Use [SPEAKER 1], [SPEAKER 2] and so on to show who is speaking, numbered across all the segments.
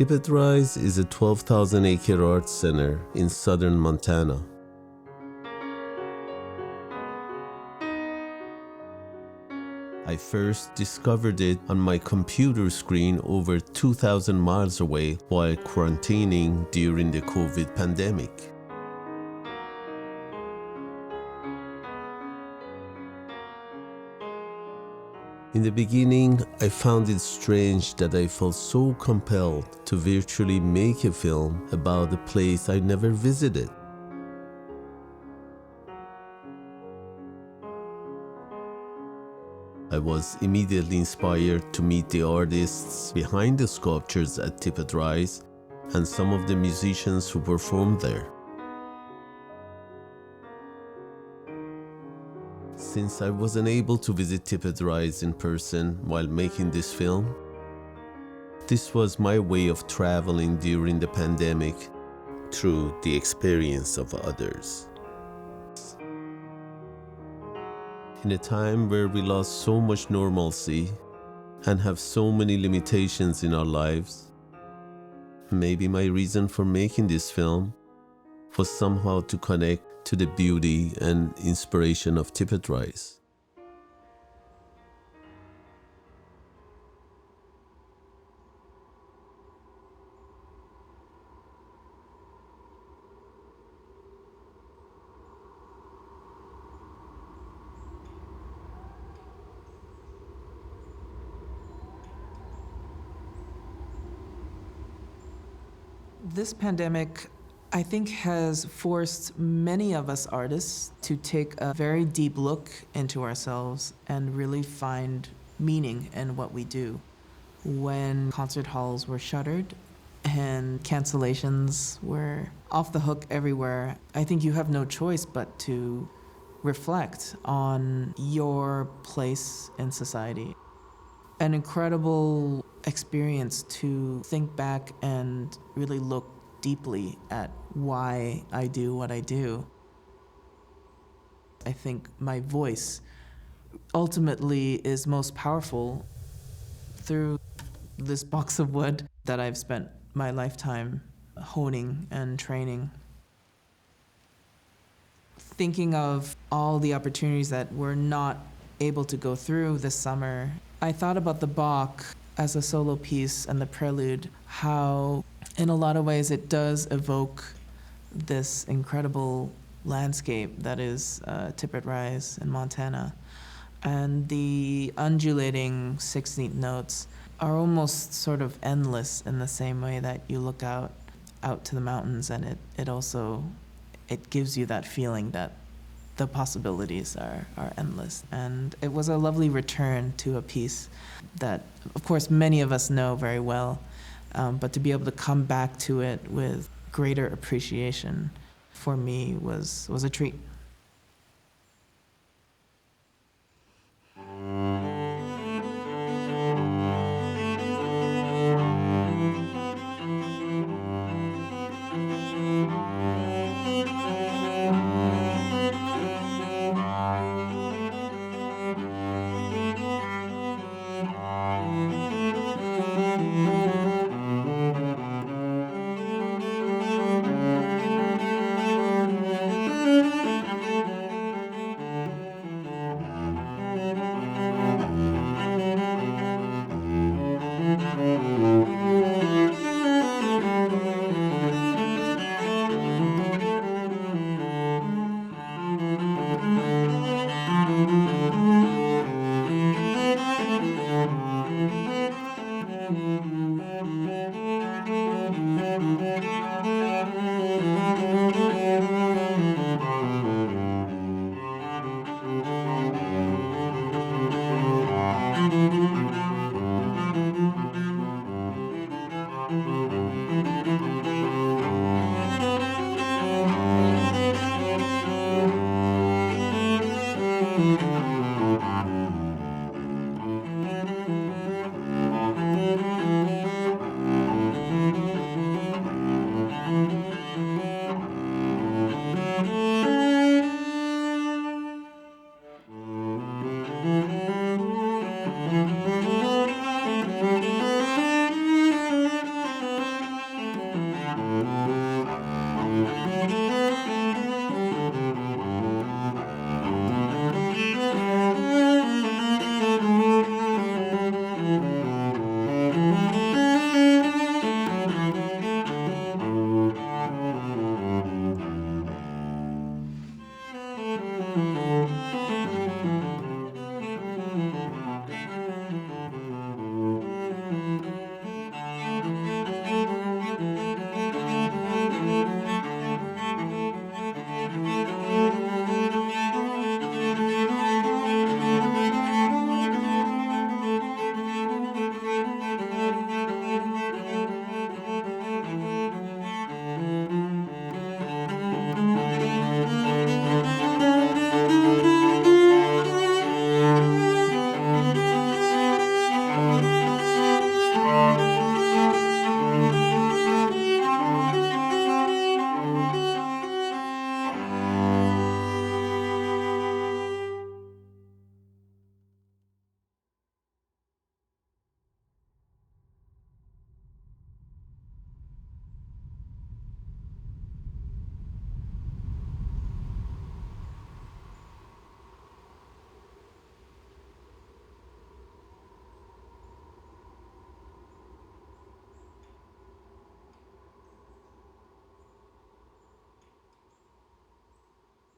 [SPEAKER 1] Tippet Rise is a 12,000-acre art center in southern Montana. I first discovered it on my computer screen over 2,000 miles away while quarantining during the COVID pandemic. In the beginning, I found it strange that I felt so compelled to virtually make a film about a place I never visited. I was immediately inspired to meet the artists behind the sculptures at Tippet Rise and some of the musicians who performed there. Since I wasn't able to visit Tippet Rise in person while making this film, this was my way of traveling during the pandemic through the experience of others. In a time where we lost so much normalcy and have so many limitations in our lives, maybe my reason for making this film was somehow to connect to the beauty and inspiration of Tippet Rise.
[SPEAKER 2] This pandemic, I think, has forced many of us artists to take a very deep look into ourselves and really find meaning in what we do. When concert halls were shuttered and cancellations were off the hook everywhere, I think you have no choice but to reflect on your place in society. An incredible experience to think back and really look deeply at why I do what I do. I think my voice ultimately is most powerful through this box of wood that I've spent my lifetime honing and training. Thinking of all the opportunities that we're not able to go through this summer, I thought about the Bach as a solo piece and the prelude, how in a lot of ways it does evoke this incredible landscape that is Tippet Rise in Montana. And the undulating 16th notes are almost sort of endless in the same way that you look out to the mountains, and it gives you that feeling that the possibilities are endless. And it was a lovely return to a piece that, of course, many of us know very well, but to be able to come back to it with greater appreciation for me was a treat.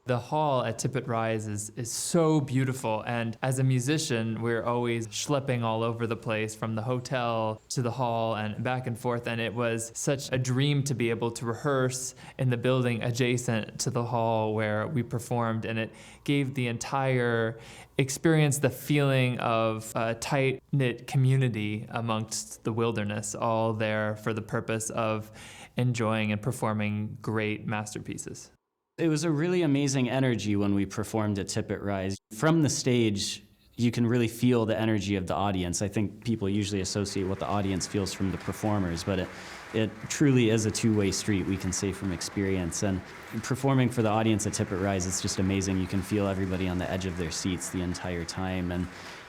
[SPEAKER 3] The hall at Tippet Rise is so beautiful, and as a musician, we're always schlepping all over the place from the hotel to the hall and back and forth, and it was such a dream to be able to rehearse in the building adjacent to the hall where we performed, and it gave the entire experience the feeling of a tight-knit community amongst the wilderness, all there for the purpose of enjoying and performing great masterpieces.
[SPEAKER 4] It was a really amazing energy when we performed at Tippet Rise. From the stage, you can really feel the energy of the audience. I think people usually associate what the audience feels from the performers, but it truly is a two-way street, we can say from experience. And performing for the audience at Tippet Rise, it's just amazing. You can feel everybody on the edge of their seats the entire time.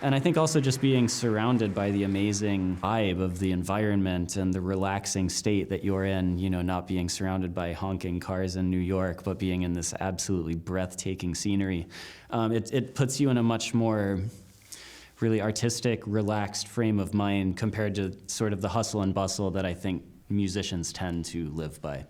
[SPEAKER 4] And I think also just being surrounded by the amazing vibe of the environment and the relaxing state that you're in, you know, not being surrounded by honking cars in New York, but being in this absolutely breathtaking scenery. It puts you in a much more really artistic, relaxed frame of mind compared to sort of the hustle and bustle that I think musicians tend to live by.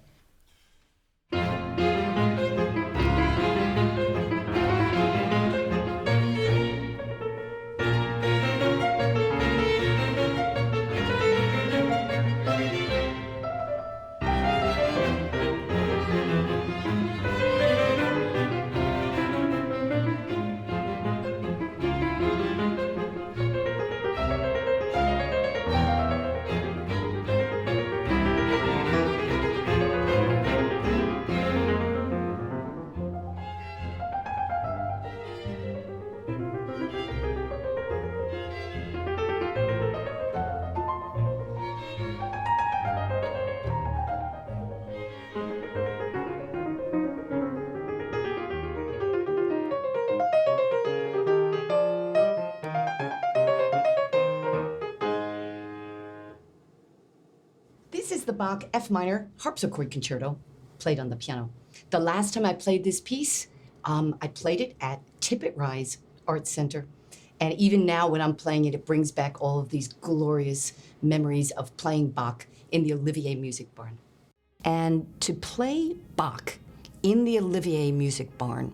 [SPEAKER 5] This is the Bach F minor harpsichord concerto, played on the piano. The last time I played this piece, I played it at Tippet Rise Art Center. And even now when I'm playing it, it brings back all of these glorious memories of playing Bach in the Olivier Music Barn. And to play Bach in the Olivier Music Barn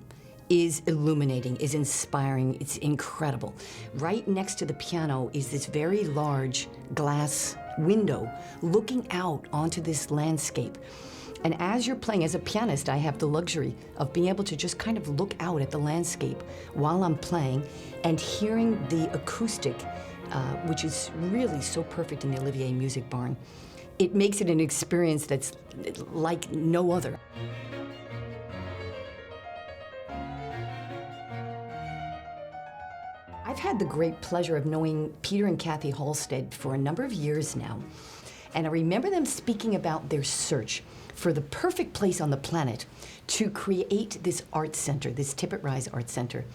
[SPEAKER 5] is illuminating, is inspiring, it's incredible. Right next to the piano is this very large glass window looking out onto this landscape. And as you're playing, as a pianist, I have the luxury of being able to just kind of look out at the landscape while I'm playing and hearing the acoustic, which is really so perfect in the Olivier Music Barn. It makes it an experience that's like no other. I've had the great pleasure of knowing Peter and Kathy Halstead for a number of years now, and I remember them speaking about their search for the perfect place on the planet to create this art center, this Tippet Rise Art Center,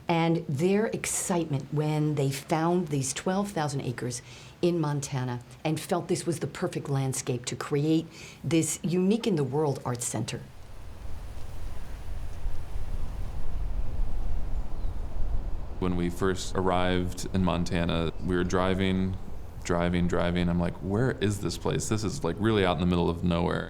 [SPEAKER 5] and their excitement when they found these 12,000 acres in Montana and felt this was the perfect landscape to create this unique in the world art center.
[SPEAKER 6] When we first arrived in Montana, we were driving. I'm like, where is this place? This is like really out in the middle of nowhere.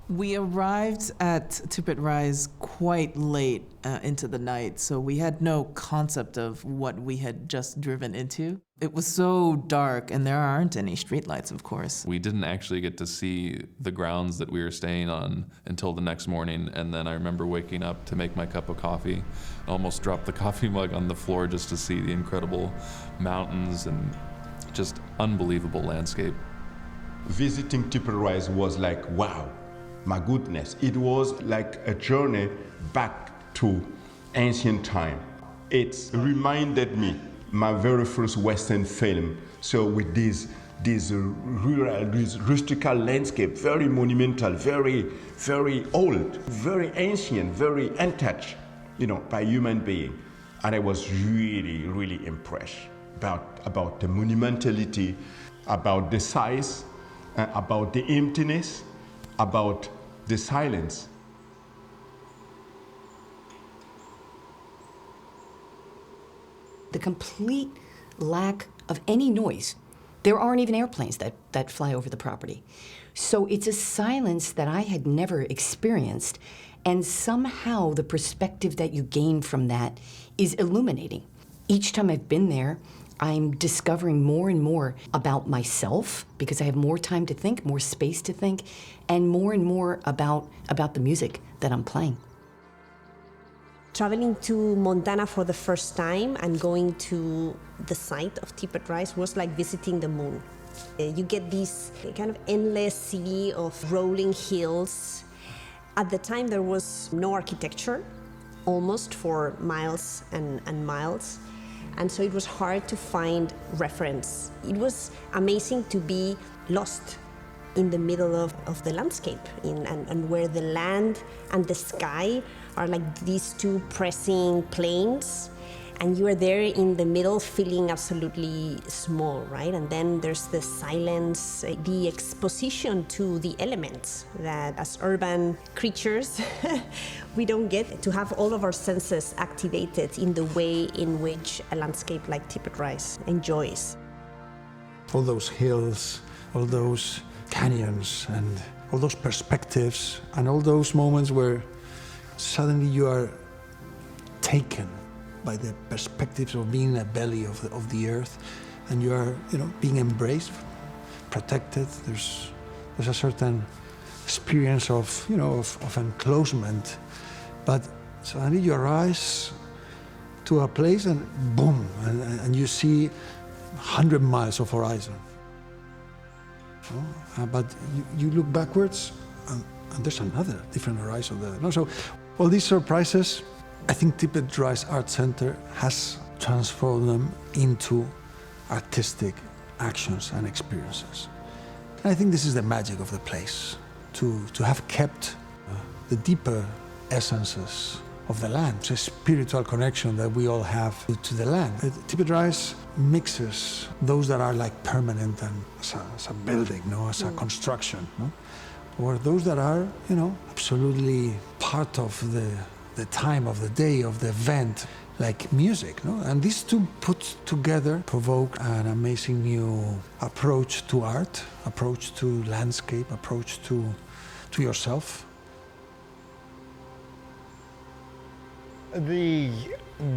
[SPEAKER 2] We arrived at Tippet Rise quite late into the night, so we had no concept of what we had just driven into. It was so dark, and there aren't any streetlights, of course.
[SPEAKER 6] We didn't actually get to see the grounds that we were staying on until the next morning, and then I remember waking up to make my cup of coffee. I almost dropped the coffee mug on the floor just to see the incredible mountains and just unbelievable landscape.
[SPEAKER 7] Visiting Tippet Rise was like, wow. My goodness, it was like a journey back to ancient time. It reminded me my very first Western film. So with this rural, this rustical landscape, very monumental, very old, very ancient, very untouched, by human being. And I was really impressed about the monumentality, about the size, about the emptiness, about the silence.
[SPEAKER 5] The complete lack of any noise. There aren't even airplanes that fly over the property. So it's a silence that I had never experienced, And somehow the perspective that you gain from that is illuminating. Each time I've been there, I'm discovering more and more about myself because I have more time to think, more space to think, and more about the music that I'm playing.
[SPEAKER 8] Traveling to Montana for the first time and going to the site of Tippet Rise was like visiting the moon. You get this kind of endless sea of rolling hills. At the time there was no architecture, almost for miles and miles. And so it was hard to find reference. It was amazing to be lost in the middle of the landscape and where the land and the sky are like these two pressing planes, and you are there in the middle feeling absolutely small, right? And then there's the silence, the exposition to the elements that as urban creatures we don't get to have all of our senses activated in the way in which a landscape like Tippet Rise enjoys.
[SPEAKER 9] All those hills, all those canyons, and all those perspectives, and all those moments where suddenly you are taken by the perspectives of being in the belly of the earth, and you are, being embraced, protected. There's a certain experience of enclosement, but suddenly you rise to a place and boom, and you see 100 miles of horizon. But you look backwards, and there's another different horizon there. So all these surprises, I think Tippet Rise Art Center has transformed them into artistic actions and experiences. And I think this is the magic of the place, to have kept the deeper essences of the land, the spiritual connection that we all have to the land. Tippet Rise mixes those that are like permanent and as a building, as a construction, or those that are, absolutely part of the time of the day, of the event, like music, And these two put together provoke an amazing new approach to art, approach to landscape, approach to yourself.
[SPEAKER 10] The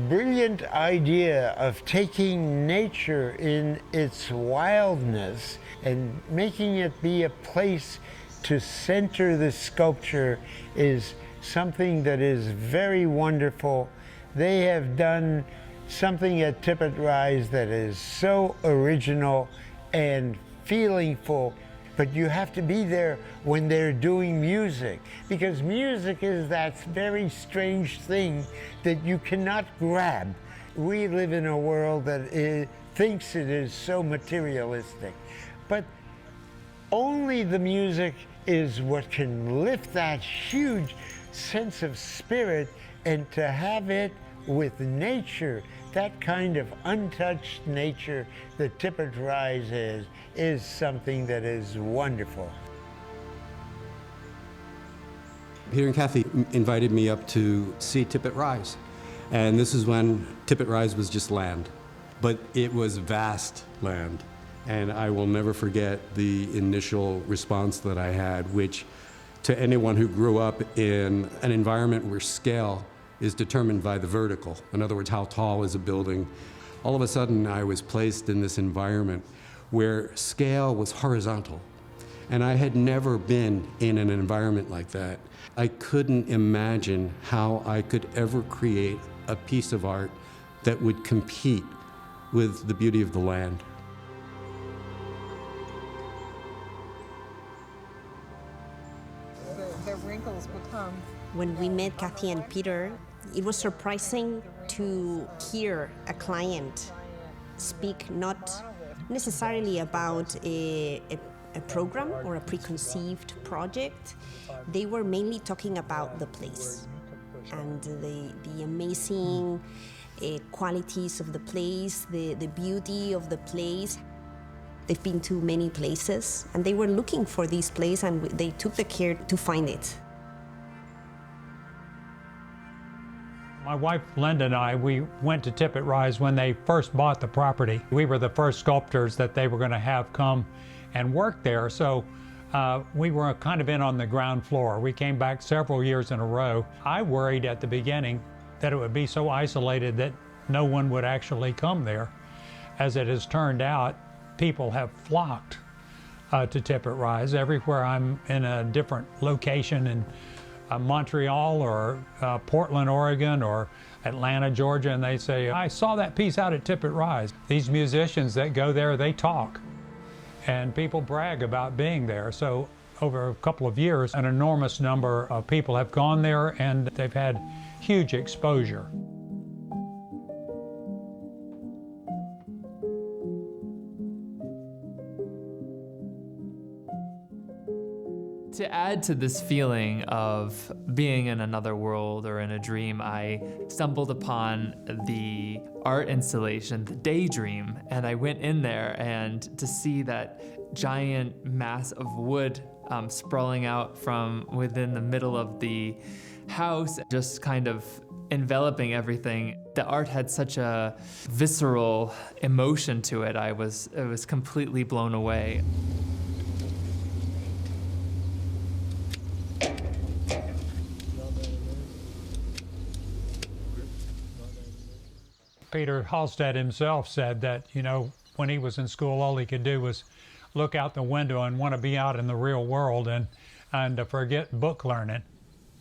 [SPEAKER 10] brilliant idea of taking nature in its wildness and making it be a place to center the sculpture is something that is very wonderful. They have done something at Tippet Rise that is so original and feelingful, but you have to be there when they're doing music, because music is that very strange thing that you cannot grab. We live in a world that thinks it is so materialistic, but only the music is what can lift that huge sense of spirit, and to have it with nature, that kind of untouched nature that Tippet Rise is something that is wonderful.
[SPEAKER 11] Peter and Kathy invited me up to see Tippet Rise, and this is when Tippet Rise was just land, but it was vast land, and I will never forget the initial response that I had, which to anyone who grew up in an environment where scale is determined by the vertical, in other words, how tall is a building, all of a sudden I was placed in this environment where scale was horizontal. And I had never been in an environment like that. I couldn't imagine how I could ever create a piece of art that would compete with the beauty of the land.
[SPEAKER 12] The wrinkles become.
[SPEAKER 8] When we met Kathy and Peter, it was surprising to hear a client speak not necessarily about a program or a preconceived project. They were mainly talking about the place and the amazing qualities of the place, the beauty of the place. They've been to many places, and they were looking for this place, and they took the care to find it.
[SPEAKER 13] My wife, Linda, and I, we went to Tippet Rise when they first bought the property. We were the first sculptors that they were going to have come and work there. So We were kind of in on the ground floor. We came back several years in a row. I worried at the beginning that it would be so isolated that no one would actually come there. As it has turned out, people have flocked to Tippet Rise. Everywhere I'm in a different location in Montreal or Portland, Oregon, or Atlanta, Georgia, and they say, I saw that piece out at Tippet Rise. These musicians that go there, they talk, and people brag about being there. So over a couple of years, an enormous number of people have gone there, and they've had huge exposure.
[SPEAKER 3] To add to this feeling of being in another world or in a dream, I stumbled upon the art installation, the Daydream, and I went in there, and to see that giant mass of wood sprawling out from within the middle of the house, just kind of enveloping everything. The art had such a visceral emotion to it. I was completely blown away.
[SPEAKER 13] Peter Halstead himself said that, you know, when he was in school, all he could do was look out the window and want to be out in the real world and to forget book learning.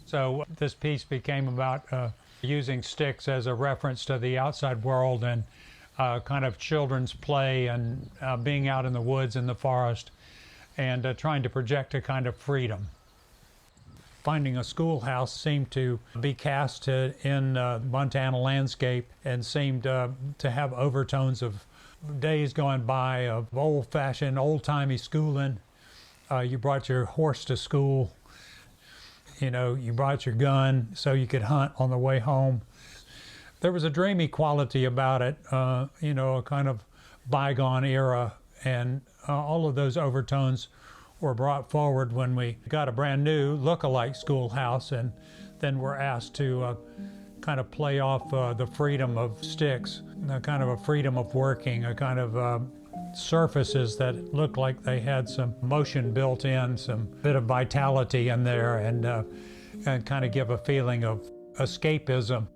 [SPEAKER 13] So this piece became about using sticks as a reference to the outside world and kind of children's play and being out in the woods and the forest and trying to project a kind of freedom. Finding a schoolhouse seemed to be cast in Montana landscape and seemed to have overtones of days going by of old-fashioned, old-timey schooling. You brought your horse to school. You know, you brought your gun so you could hunt on the way home. There was a dreamy quality about it, you know, a kind of bygone era, and all of those overtones were brought forward when we got a brand new look-alike schoolhouse, and then were asked to kind of play off the freedom of sticks, a kind of a freedom of working, a kind of surfaces that looked like they had some motion built in, some bit of vitality in there, and kind of give a feeling of escapism.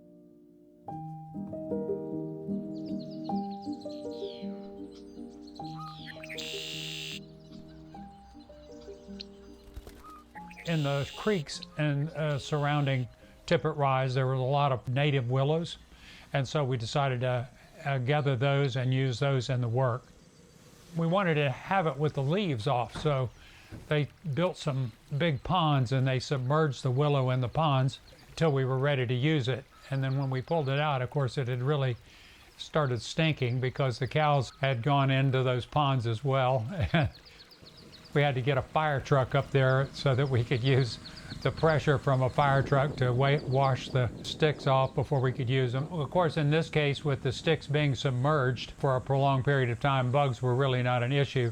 [SPEAKER 13] In the creeks and surrounding Tippet Rise, there was a lot of native willows, and so we decided to gather those and use those in the work. We wanted to have it with the leaves off, so they built some big ponds and they submerged the willow in the ponds until we were ready to use it. And then when we pulled it out, of course, it had really started stinking because the cows had gone into those ponds as well. We had to get a fire truck up there so that we could use the pressure from a fire truck to wash the sticks off before we could use them. Of course, in this case, with the sticks being submerged for a prolonged period of time, bugs were really not an issue.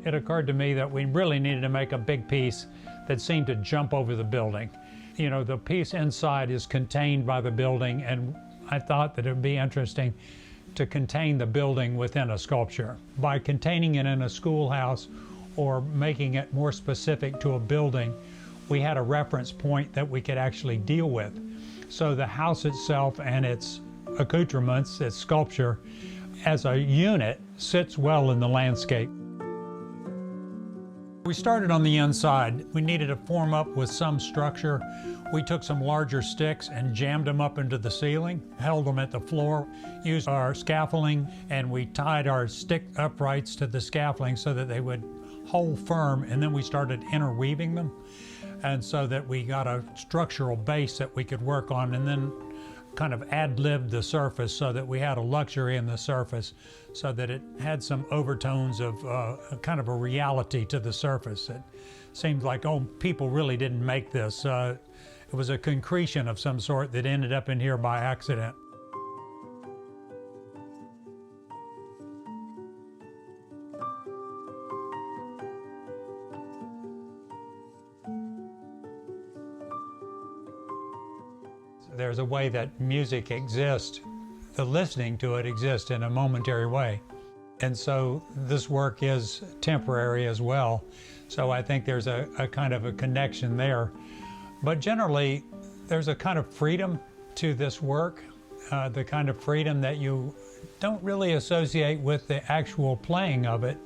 [SPEAKER 13] It occurred to me that we really needed to make a big piece that seemed to jump over the building. You know, the piece inside is contained by the building, and I thought that it would be interesting to contain the building within a sculpture. By containing it in a schoolhouse or making it more specific to a building, we had a reference point that we could actually deal with. So the house itself and its accoutrements, its sculpture, as a unit, sits well in the landscape. We started on the inside. We needed to form up with some structure. We took some larger sticks and jammed them up into the ceiling, held them at the floor, used our scaffolding, and we tied our stick uprights to the scaffolding so that they would hold firm, and then we started interweaving them, and so that we got a structural base that we could work on, and then kind of ad-libbed the surface so that we had a luxury in the surface, so that it had some overtones of kind of a reality to the surface. It seemed like, oh, people really didn't make this. It was a concretion of some sort that ended up in here by accident. There's a way that music exists, the listening to it exists in a momentary way. And so this work is temporary as well. So I think there's a kind of a connection there. But generally, there's a kind of freedom to this work, the kind of freedom that you don't really associate with the actual playing of it,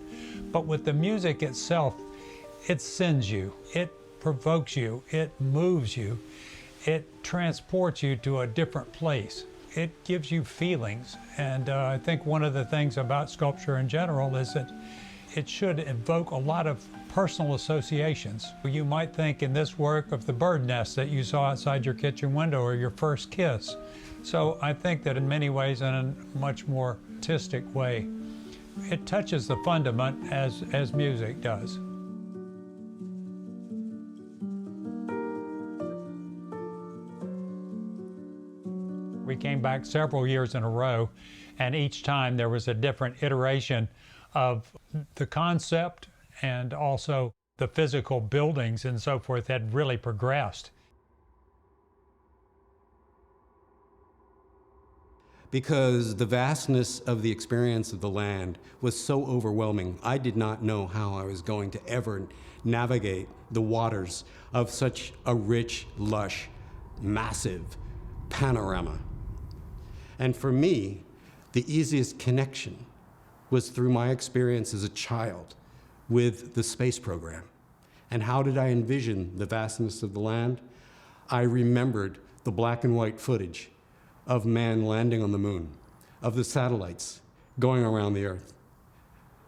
[SPEAKER 13] but with the music itself. It sends you, it provokes you, it moves you, it transports you to a different place. It gives you feelings. And I think one of the things about sculpture in general is that it should evoke a lot of personal associations. You might think in this work of the bird nest that you saw outside your kitchen window or your first kiss. So I think that in many ways, in a much more artistic way, it touches the fundament as music does. We came back several years in a row, and each time there was a different iteration of the concept, and also the physical buildings and so forth had really progressed.
[SPEAKER 11] Because the vastness of the experience of the land was so overwhelming, I did not know how I was going to ever navigate the waters of such a rich, lush, massive panorama. And for me, the easiest connection was through my experience as a child with the space program. And how did I envision the vastness of the land? I remembered the black and white footage of man landing on the moon, of the satellites going around the Earth,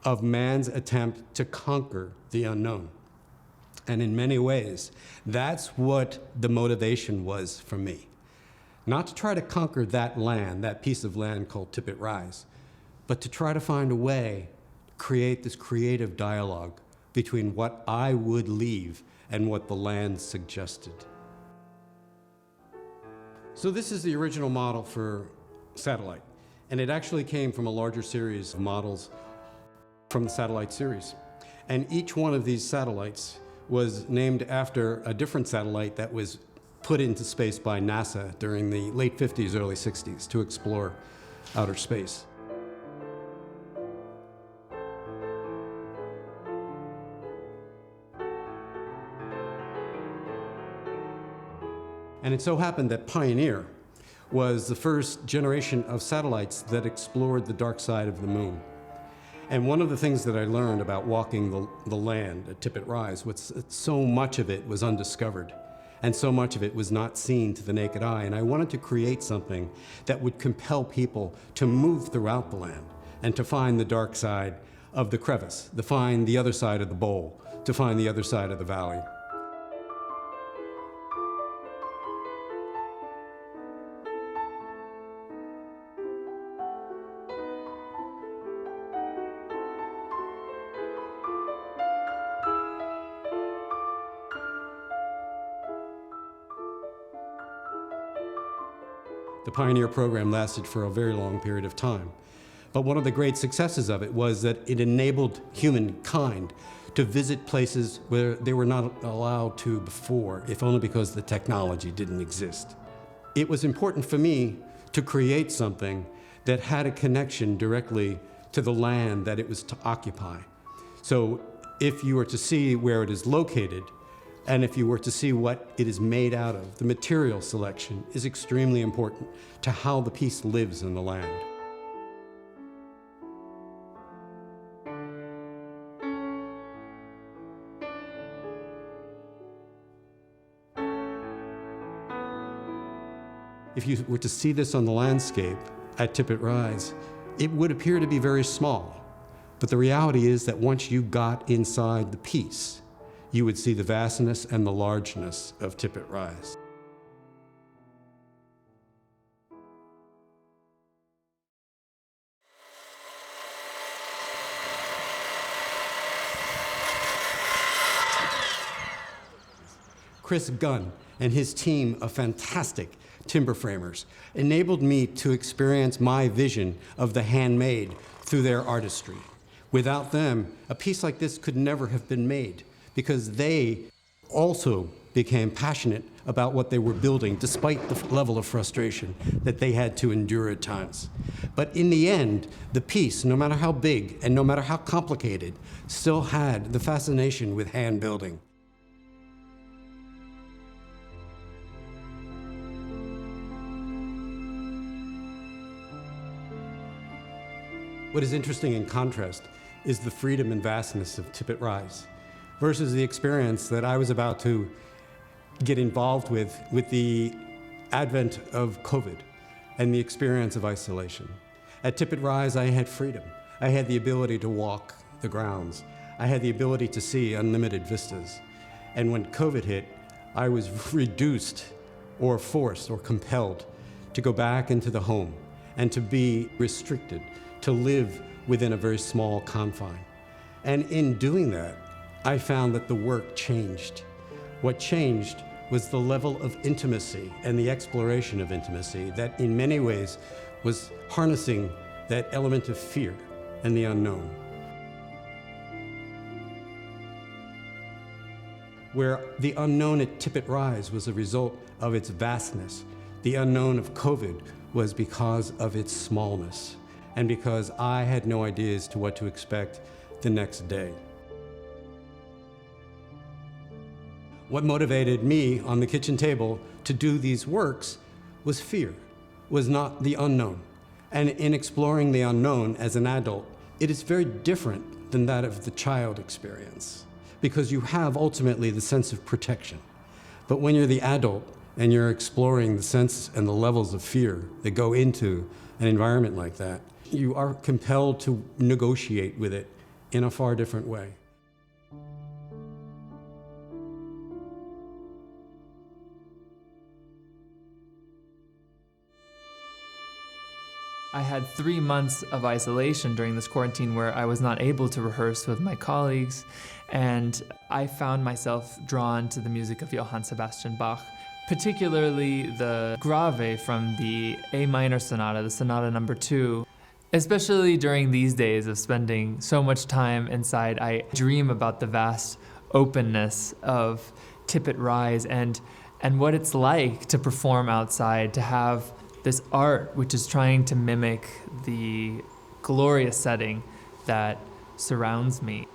[SPEAKER 11] of man's attempt to conquer the unknown. And in many ways, that's what the motivation was for me. Not to try to conquer that land, that piece of land called Tippet Rise, but to try to find a way to create this creative dialogue between what I would leave and what the land suggested. So this is the original model for satellite, and it actually came from a larger series of models from the satellite series. And each one of these satellites was named after a different satellite that was put into space by NASA during the late 50s, early 60s to explore outer space. And it so happened that Pioneer was the first generation of satellites that explored the dark side of the moon. And one of the things that I learned about walking the land at Tippet Rise was that so much of it was undiscovered, and so much of it was not seen to the naked eye. And I wanted to create something that would compel people to move throughout the land and to find the dark side of the crevice, to find the other side of the bowl, to find the other side of the valley. The Pioneer program lasted for a very long period of time. But one of the great successes of it was that it enabled humankind to visit places where they were not allowed to before, if only because the technology didn't exist. It was important for me to create something that had a connection directly to the land that it was to occupy. So if you were to see where it is located, and if you were to see what it is made out of, the material selection is extremely important to how the piece lives in the land. If you were to see this on the landscape at Tippet Rise, it would appear to be very small. But the reality is that once you got inside the piece, you would see the vastness and the largeness of Tippet Rise. Chris Gunn and his team of fantastic timber framers enabled me to experience my vision of the handmade through their artistry. Without them, a piece like this could never have been made, because they also became passionate about what they were building, despite the level of frustration that they had to endure at times. But in the end, the piece, no matter how big and no matter how complicated, still had the fascination with hand building. What is interesting in contrast is the freedom and vastness of Tippet Rise versus the experience that I was about to get involved with the advent of COVID and the experience of isolation. At Tippet Rise, I had freedom. I had the ability to walk the grounds. I had the ability to see unlimited vistas. And when COVID hit, I was reduced or forced or compelled to go back into the home and to be restricted, to live within a very small confine. And in doing that, I found that the work changed. What changed was the level of intimacy and the exploration of intimacy that in many ways was harnessing that element of fear and the unknown. Where the unknown at Tippet Rise was a result of its vastness, the unknown of COVID was because of its smallness and because I had no idea as to what to expect the next day. What motivated me on the kitchen table to do these works was fear, was not the unknown. And in exploring the unknown as an adult, it is very different than that of the child experience, because you have ultimately the sense of protection. But when you're the adult and you're exploring the sense and the levels of fear that go into an environment like that, you are compelled to negotiate with it in a far different way.
[SPEAKER 3] I had 3 months of isolation during this quarantine where I was not able to rehearse with my colleagues, and I found myself drawn to the music of Johann Sebastian Bach, particularly the Grave from the A minor sonata, the Sonata number 2. Especially during these days of spending so much time inside, I dream about the vast openness of Tippet Rise and what it's like to perform outside, to have this art which is trying to mimic the glorious setting that surrounds me.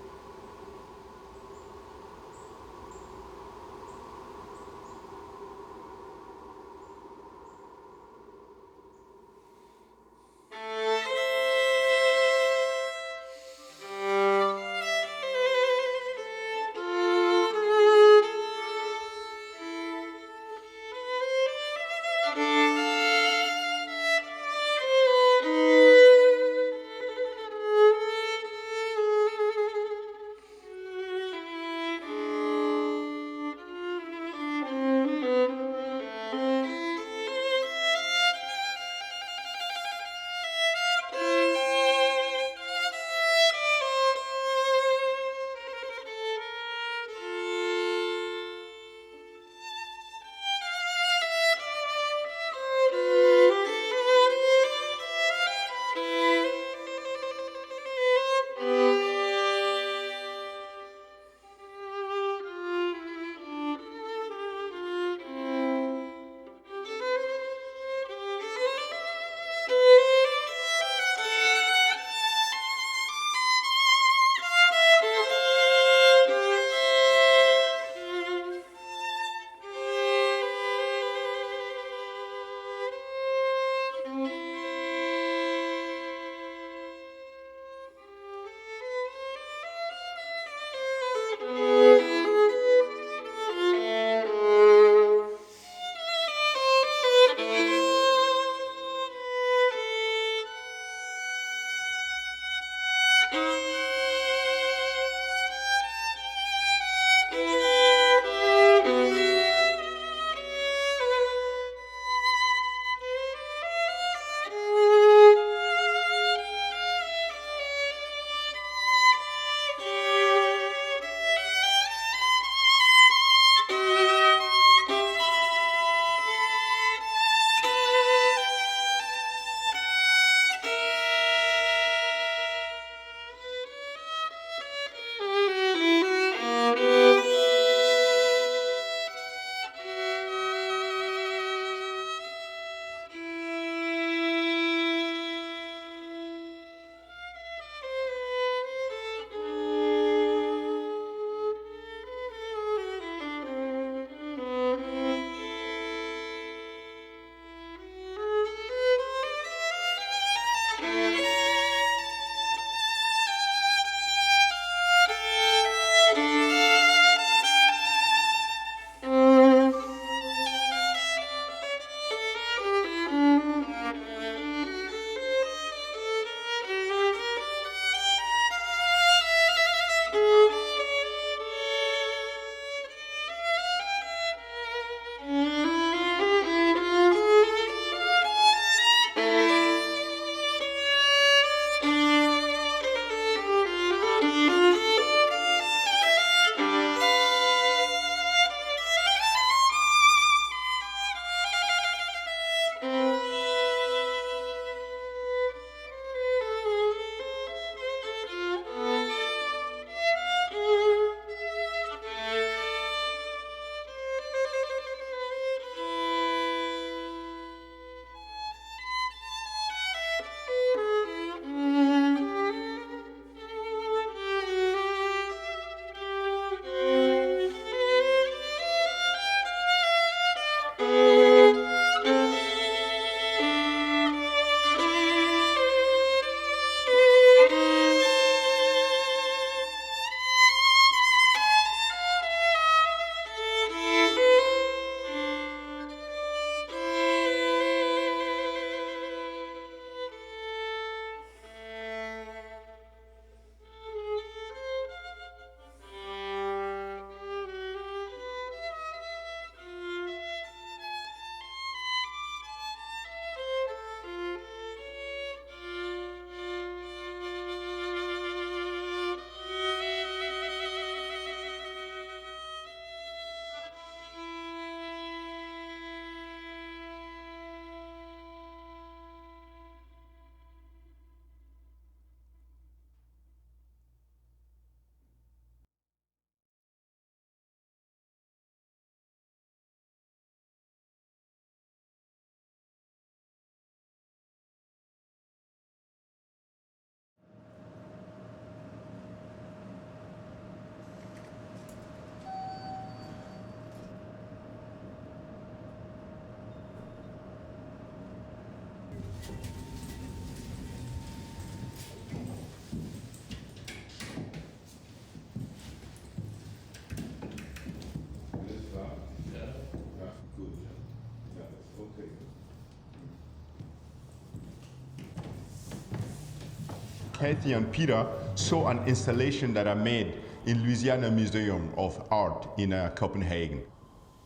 [SPEAKER 7] Kathy and Peter saw an installation that I made in Louisiana Museum of Art in Copenhagen.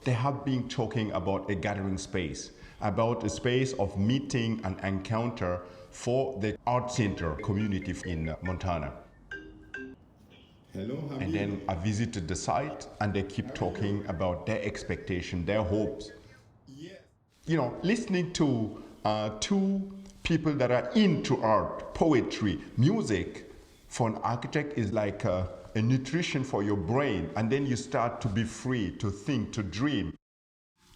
[SPEAKER 7] They have been talking about a gathering space, about a space of meeting and encounter for the art center community in Montana.
[SPEAKER 12] Hello, Hamid.
[SPEAKER 7] And then I visited the site and they keep talking about their expectation, their hopes. You know, listening to two people that are into art, poetry, music, for an architect is like a nutrition for your brain, and then you start to be free to think, to dream.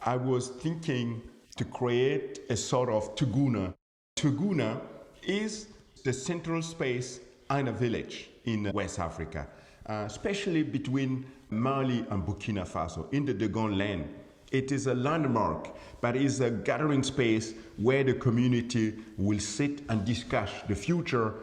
[SPEAKER 7] I was thinking to create a sort of tuguna. Tuguna is the central space in a village in West Africa, especially between Mali and Burkina Faso, in the Dogon land. It is a landmark, but it is a gathering space where the community will sit and discuss the future,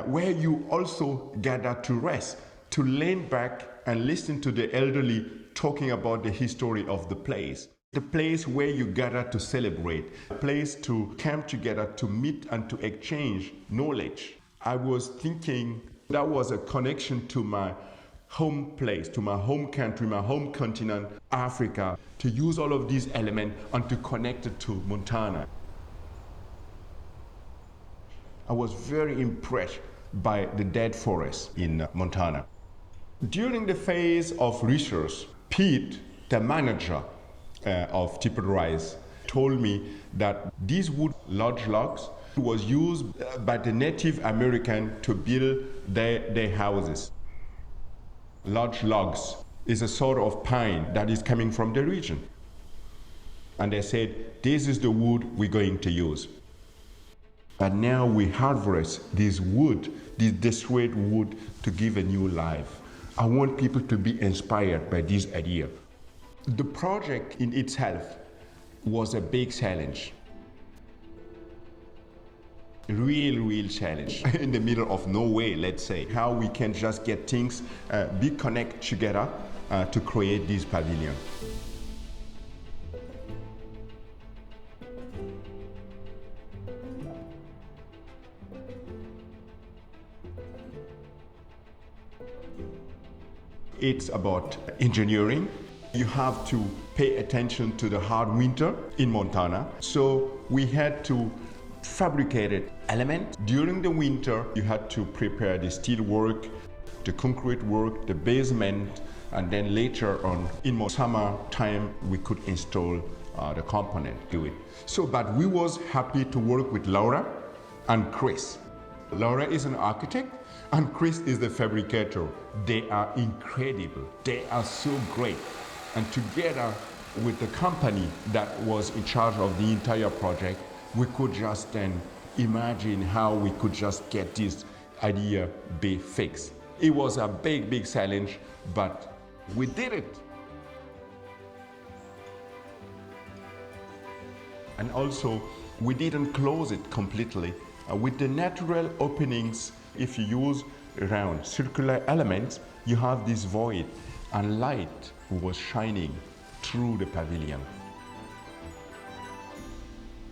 [SPEAKER 7] where you also gather to rest, to lean back and listen to the elderly talking about the history of the place. The place where you gather to celebrate, a place to come together to meet and to exchange knowledge. I was thinking that was a connection to my home place, to my home country, my home continent, Africa, to use all of these elements and to connect it to Montana. I was very impressed by the dead forest in Montana. During the phase of research, Pete, the manager of Tippet Rise, told me that these wood large logs was used by the Native American to build their houses. Large logs is a sort of pine that is coming from the region. And they said, this is the wood we're going to use. But now we harvest this wood, this destroyed wood, to give a new life. I want people to be inspired by this idea. The project in itself was a big challenge. Real challenge in the middle of nowhere, let's say. How we can just get things, be connected together to create this pavilion. It's about engineering. You have to pay attention to the hard winter in Montana. So we had to fabricate elements. During the winter, you had to prepare the steel work, the concrete work, the basement, and then later on, in summer time, we could install the component to it. So, but we was happy to work with Laura and Chris. Laura is an architect, and Chris is the fabricator. They are incredible. They are so great. And together with the company that was in charge of the entire project, we could just then imagine how we could just get this idea be fixed. It was a big challenge, but we did it. And also, we didn't close it completely. With the natural openings, if you use round circular elements, you have this void, and light was shining through the pavilion.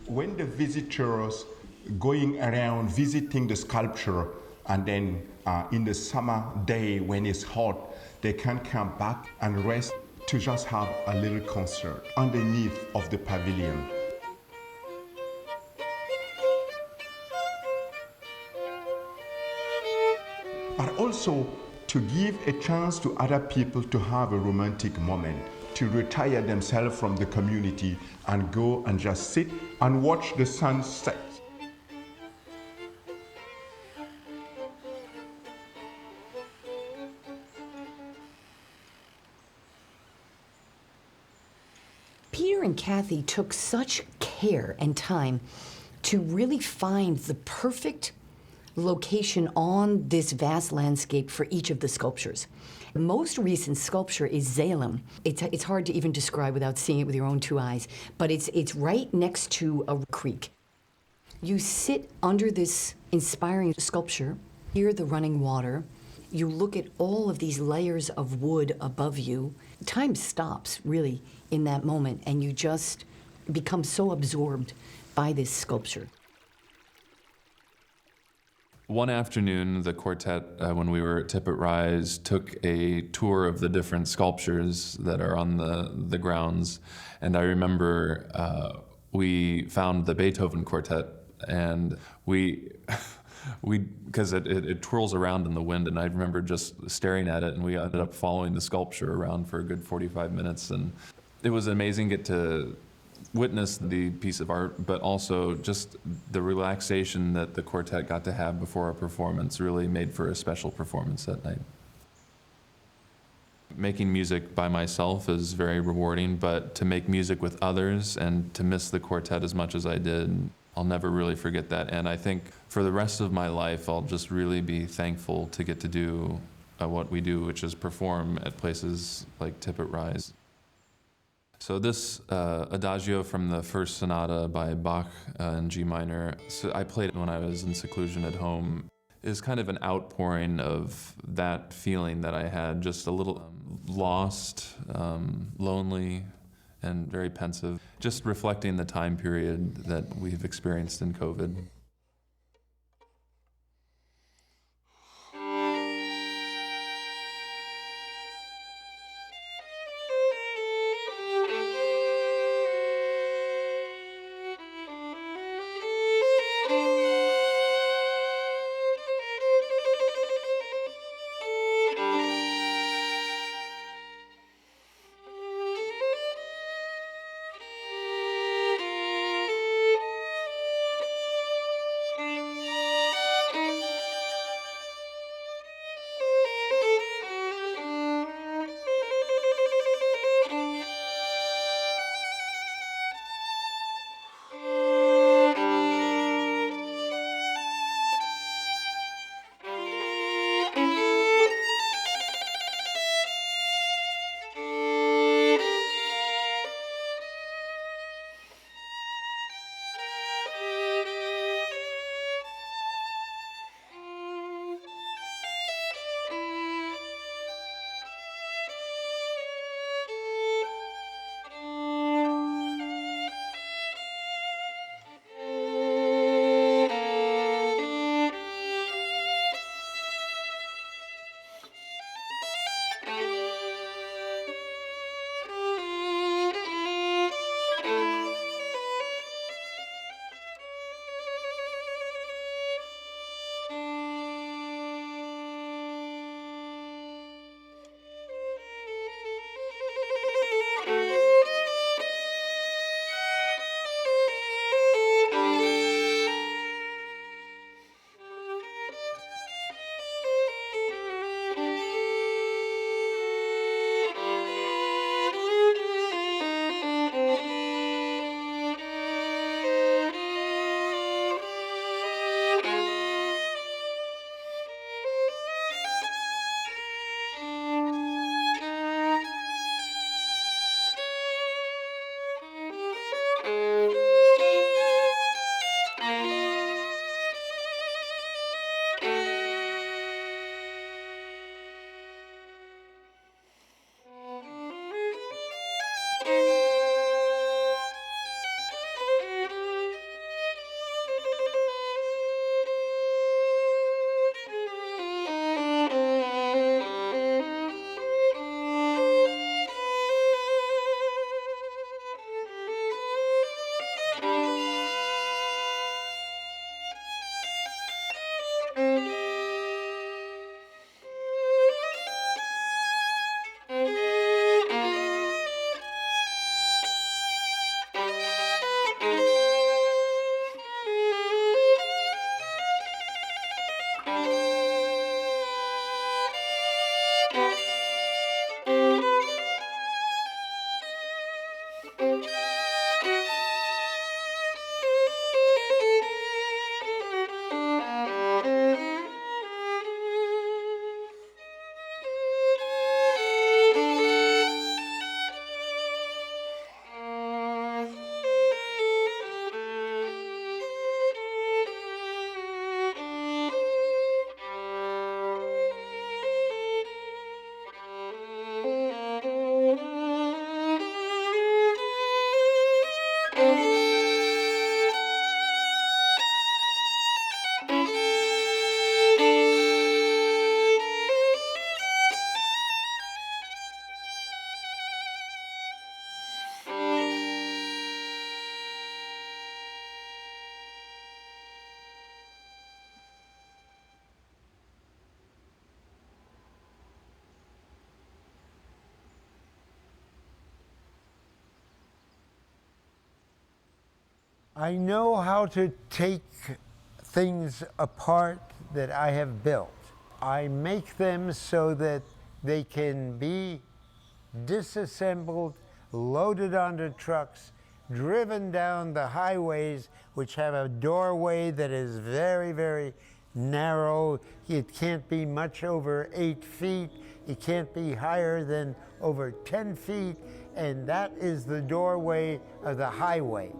[SPEAKER 7] When the visitors going around visiting the sculpture, and then in the summer day when it's hot, they can come back and rest to just have a little concert underneath of the pavilion. But also to give a chance to other people to have a romantic moment, to retire themselves from the community and go and just sit and watch the sun set.
[SPEAKER 5] Peter and Kathy took such care and time to really find the perfect location on this vast landscape for each of the sculptures. The most recent sculpture is Zalem. It's hard to even describe without seeing it with your own two eyes, but it's right next to a creek. You sit under this inspiring sculpture, hear the running water, you look at all of these layers of wood above you. Time stops, really, in that moment, and you just become so absorbed by this sculpture.
[SPEAKER 6] One afternoon, the quartet, when we were at Tippet Rise, took a tour of the different sculptures that are on the grounds. And I remember we found the Beethoven Quartet, and because it twirls around in the wind, and I remember just staring at it, and we ended up following the sculpture around for a good 45 minutes. And it was amazing to get to witness the piece of art, but also just the relaxation that the quartet got to have before a performance really made for a special performance that night. Making music by myself is very rewarding, but to make music with others and to miss the quartet as much as I did, I'll never really forget that. And I think for the rest of my life, I'll just really be thankful to get to do what we do, which is perform at places like Tippet Rise. So this adagio from the first sonata by Bach in G minor, so I played it when I was in seclusion at home, is kind of an outpouring of that feeling that I had, just a little lost, lonely, and very pensive, just reflecting the time period that we've experienced in COVID.
[SPEAKER 10] I know how to take things apart that I have built. I make them so that they can be disassembled, loaded onto trucks, driven down the highways, which have a doorway that is very, very narrow. It can't be much over 8 feet. It can't be higher than over 10 feet. And that is the doorway of the highway.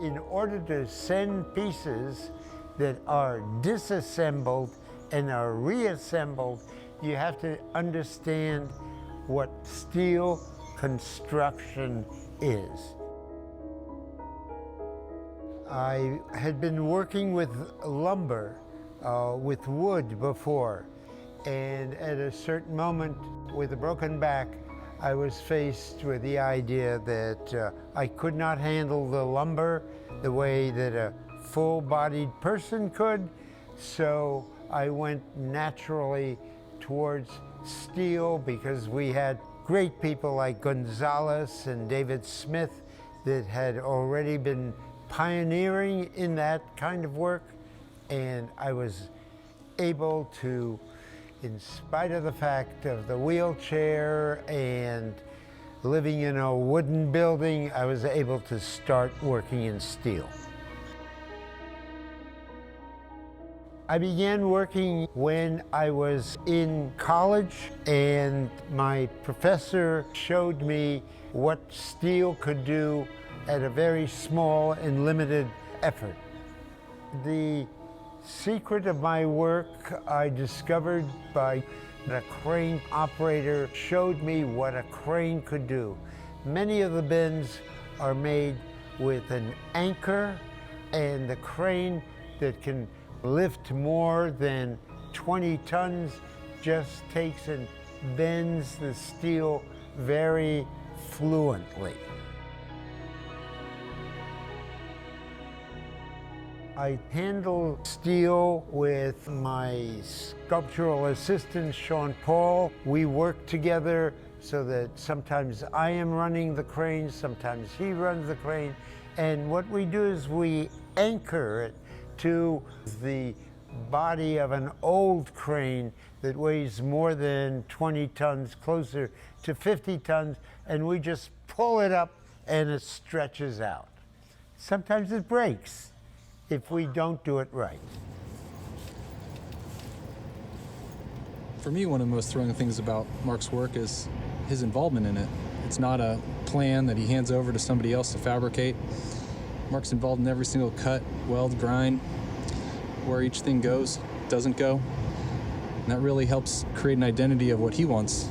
[SPEAKER 10] In order to send pieces that are disassembled and are reassembled, you have to understand what steel construction is. I had been working with lumber, with wood before, and at a certain moment with a broken back, I was faced with the idea that I could not handle the lumber the way that a full-bodied person could, so I went naturally towards steel because we had great people like Gonzalez and David Smith that had already been pioneering in that kind of work, and I was able to, in spite of the fact of the wheelchair and living in a wooden building, I was able to start working in steel. I began working when I was in college, and my professor showed me what steel could do at a very small and limited effort. The secret of my work I discovered by a crane operator showed me what a crane could do. Many of the bins are made with an anchor, and the crane that can lift more than 20 tons just takes and bends the steel very fluently. I handle steel with my sculptural assistant, Sean Paul. We work together so that sometimes I am running the crane, sometimes he runs the crane. And what we do is we anchor it to the body of an old crane that weighs more than 20 tons, closer to 50 tons, and we just pull it up and it stretches out. Sometimes it breaks if we don't do it right.
[SPEAKER 12] For me, one of the most thrilling things about Mark's work is his involvement in it. It's not a plan that he hands over to somebody else to fabricate. Mark's involved in every single cut, weld, grind, where each thing goes, doesn't go. And that really helps create an identity of what he wants.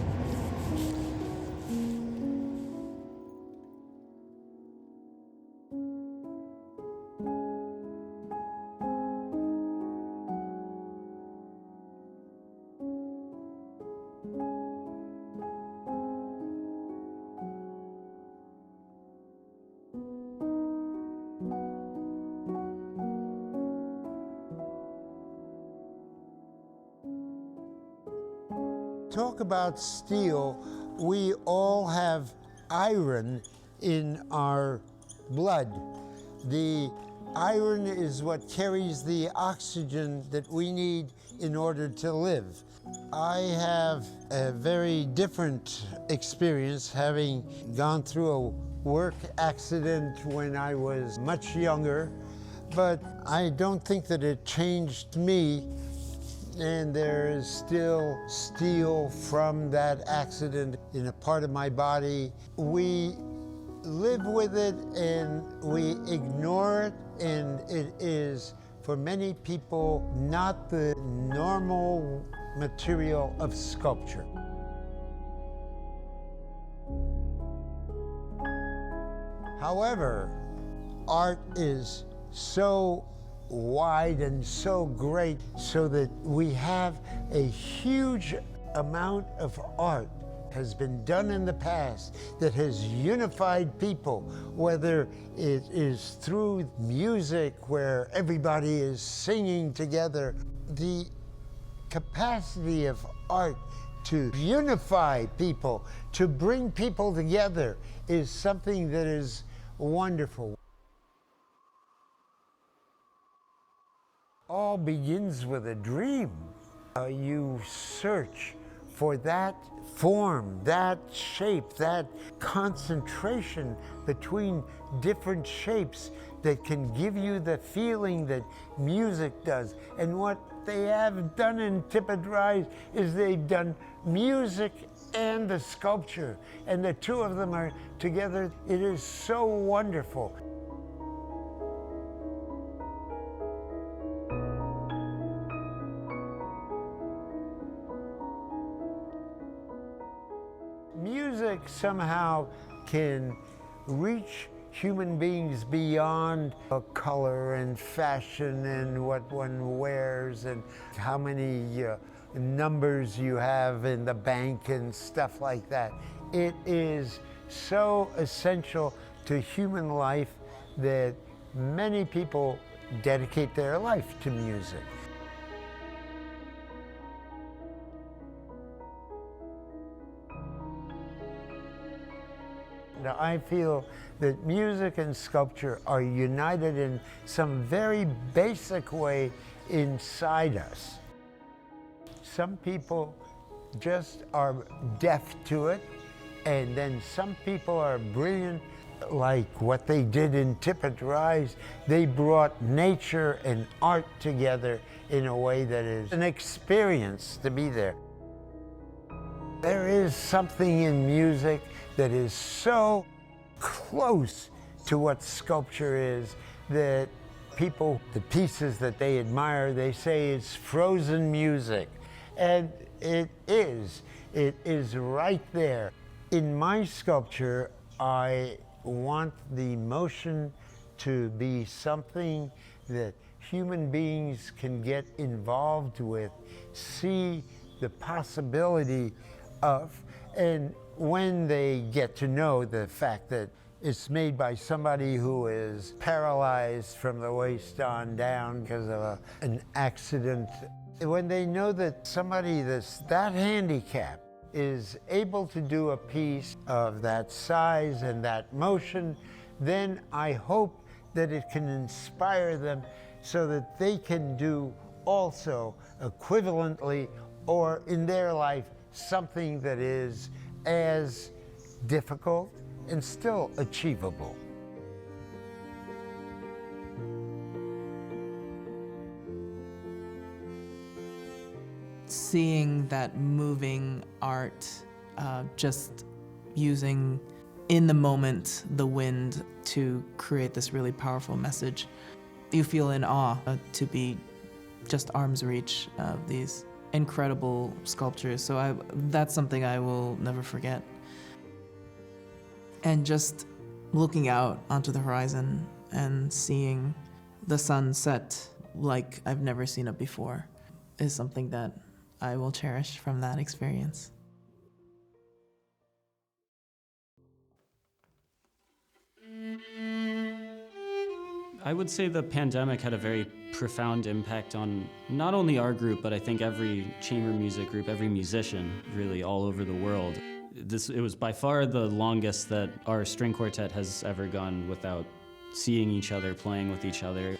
[SPEAKER 10] Talk about steel, we all have iron in our blood. The iron is what carries the oxygen that we need in order to live. I have a very different experience, having gone through a work accident when I was much younger, but I don't think that it changed me. And there is still steel from that accident in a part of my body. We live with it and we ignore it, and it is, for many people, not the normal material of sculpture. However, art is so wide and so great, so that we have a huge amount of art has been done in the past that has unified people, whether it is through music where everybody is singing together. The capacity of art to unify people, to bring people together, is something that is wonderful. All begins with a dream. You search for that form, that shape, that concentration between different shapes that can give you the feeling that music does. And what they have done in Tippet Rise is they've done music and the sculpture, and the two of them are together. It is so wonderful. Music somehow can reach human beings beyond color and fashion and what one wears and how many numbers you have in the bank and stuff like that. It is so essential to human life that many people dedicate their life to music. Now, I feel that music and sculpture are united in some very basic way inside us. Some people just are deaf to it, and then some people are brilliant, like what they did in Tippet Rise. They brought nature and art together in a way that is an experience to be there. There is something in music that is so close to what sculpture is that people, the pieces that they admire, they say it's frozen music. And it is. It is right there. In my sculpture, I want the motion to be something that human beings can get involved with, see the possibility of, and when they get to know the fact that it's made by somebody who is paralyzed from the waist on down because of an accident, when they know that somebody that's that handicapped is able to do a piece of that size and that motion, then I hope that it can inspire them so that they can do also equivalently or in their life something that is as difficult and still achievable.
[SPEAKER 2] Seeing that moving art, just using in the moment the wind to create this really powerful message, you feel in awe to be just arm's reach of these incredible sculptures. So that's something I will never forget. And just looking out onto the horizon and seeing the sun set like I've never seen it before is something that I will cherish from that experience.
[SPEAKER 4] I would say the pandemic had a very profound impact on not only our group, but I think every chamber music group, every musician, really all over the world. It was by far the longest that our string quartet has ever gone without seeing each other, playing with each other.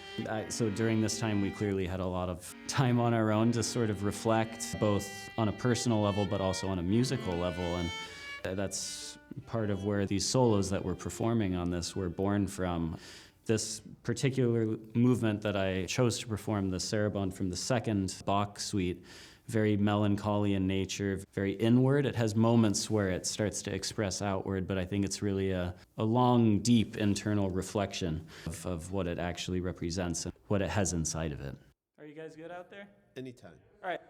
[SPEAKER 4] So during this time, we clearly had a lot of time on our own to sort of reflect, both on a personal level, but also on a musical level. And that's part of where these solos that we're performing on this were born from. This particular movement that I chose to perform, the Sarabande from the second Bach suite, very melancholy in nature, very inward. It has moments where it starts to express outward, but I think it's really a long, deep internal reflection of what it actually represents and what it has inside of it. Are you guys good out there?
[SPEAKER 1] Anytime.
[SPEAKER 4] All right.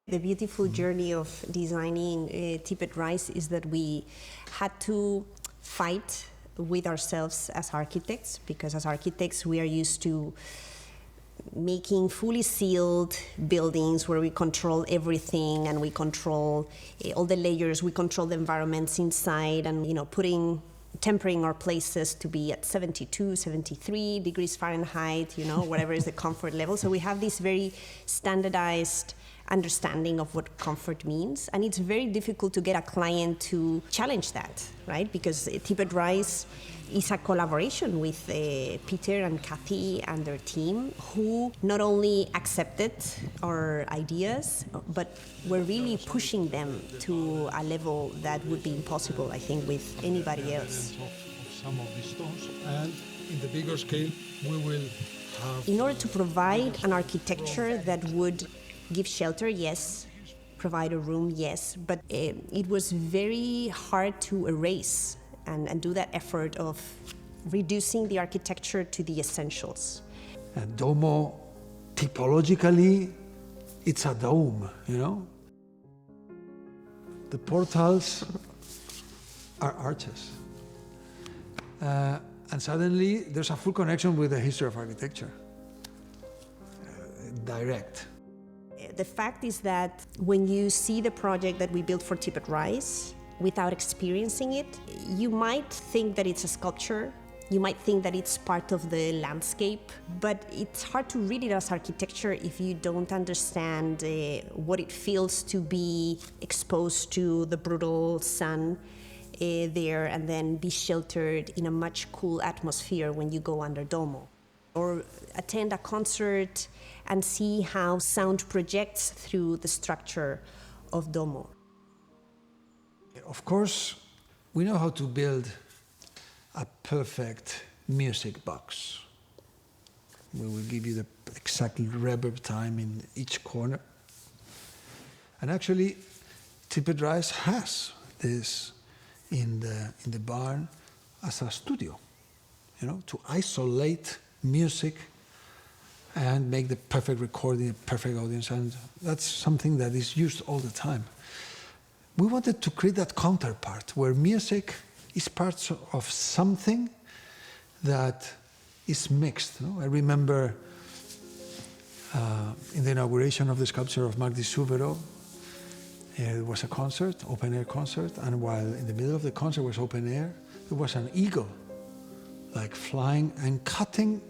[SPEAKER 8] The beautiful journey of designing Tippet Rise is that we had to fight with ourselves as architects, because as architects we are used to making fully sealed buildings where we control everything and we control all the layers, we control the environments inside, and tempering our places to be at 72, 73 degrees Fahrenheit, whatever is the comfort level. So we have this very standardized understanding of what comfort means, and it's very difficult to get a client to challenge that, right? Because Tippet Rise is a collaboration with Peter and Kathy and their team, who not only accepted our ideas, but were really pushing them to a level that would be impossible, I think, with anybody else.
[SPEAKER 9] Some of these stones, and in the bigger scale, we will have...
[SPEAKER 8] In order to provide an architecture that would give shelter, yes, provide a room, yes, but it was very hard to erase and do that effort of reducing the architecture to the essentials.
[SPEAKER 9] And Domo, typologically, it's a dome, The portals are arches. And suddenly, there's a full connection with the history of architecture. Direct.
[SPEAKER 8] The fact is that when you see the project that we built for Tippet Rise, without experiencing it, you might think that it's a sculpture, you might think that it's part of the landscape, but it's hard to read it as architecture if you don't understand what it feels to be exposed to the brutal sun there and then be sheltered in a much cool atmosphere when you go under Domo. Or attend a concert and see how sound projects through the structure of Domo.
[SPEAKER 9] Of course, we know how to build a perfect music box. We will give you the exact reverb time in each corner. And actually, Tippet Rise has this in the barn as a studio, to isolate music and make the perfect recording, a perfect audience, and that's something that is used all the time. We wanted to create that counterpart where music is part of something that is mixed. I remember in the inauguration of the sculpture of Marc di Suvero, it was a concert, open-air concert, and while in the middle of the concert was open air, there was an eagle, flying and cutting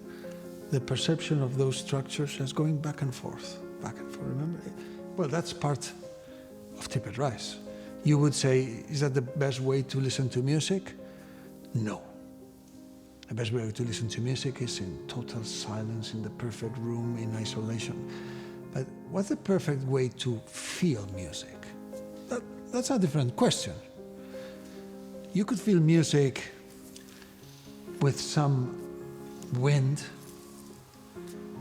[SPEAKER 9] the perception of those structures as going back and forth, remember? Well, that's part of Tippet Rise. You would say, is that the best way to listen to music? No. The best way to listen to music is in total silence, in the perfect room, in isolation. But what's the perfect way to feel music? That's a different question. You could feel music with some wind,